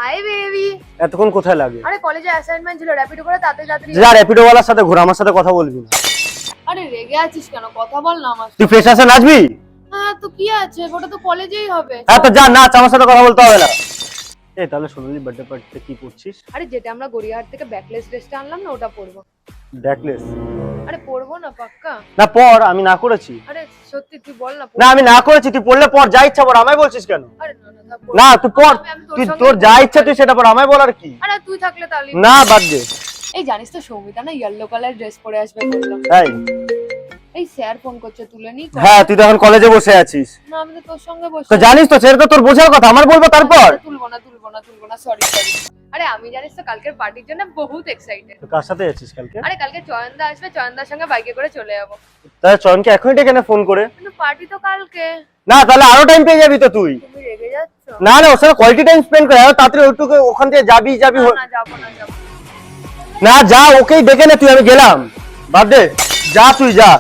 Hi baby. এতক্ষণ কোথায় লাগে? আরে কলেজে অ্যাসাইনমেন্ট ছিল, র‍্যাপিডো করে তাড়াতাড়ি। যা র‍্যাপিডো ওয়ালার সাথে ঘোরা, আমার সাথে কথা বলবি না। আরে রেগে আছিস কেন? কথা বল না আমার তুই সাথে। ফ্রেশার্সে নাচবি? হ্যাঁ তো কি আছে, ওটা তো কলেজেই হবে। হ্যাঁ তো যা নাচ, আমার সাথে কথা বলতে হবে না। এই তাহলে সোনালি বার্থডে পার্টিতে কি করছিস? আরে যেটা আমরা গড়িয়াহাট থেকে ব্যাকলেস ড্রেসটা আনলাম না, ওটা পরবো। ব্যাকলেস? আরে পরবো না পাক্কা। না পর, আমি না করেছি। আরে সত্যি তুই বল না। না আমি না করেছি, তুই পড়লে পর, যা ইচ্ছা পর, আমায় বলছিস কেন? আরে না না না তুই পর, তুই তোর যা ইচ্ছা তুই সেটা পর, আমায় বলার কি? আরে তুই থাকলে তাহলে না বাদ দে। এই জানিস তো সৌমিতা না ইয়েলো কালার ড্রেস পরে আসবে বললো। তাই? এই স্যার ফোন করছে, তুলে নি। হ্যাঁ তুই তো এখন কলেজে বসে আছিস। না আমি তো তোর সঙ্গে বসে। তো জানিস তো সেটা তো তোর বোঝার কথা, আমার বলবো তারপর। তুলবো না সরি। আরে আমি জানিস তো কালকের পার্টির জন্য বহুত এক্সাইটেড। তো কার সাথে যাচ্ছিস কালকে? আরে কালকে চয়নদা আসবে, চয়নদার সঙ্গে বাইকে করে চলে যাবো। তাহলে চয়নকে এখনই ডেকে নে ফোন করে। কিন্তু পার্টি তো কালকে। না তাহলে আরো টাইম পেয়ে যাবি তো তুই। তুমি রেগে যাচ্ছ? না না, ওর সাথে কোয়ালিটি টাইম স্পেন্ড করে, আর তাড়াতাড়ি ওইটুকু ওখান থেকে যাবি। না যাবো না। না যা, ওকেই ডেকে নে তুই, আমি গেলাম। বাদ দে, যা তুই যা।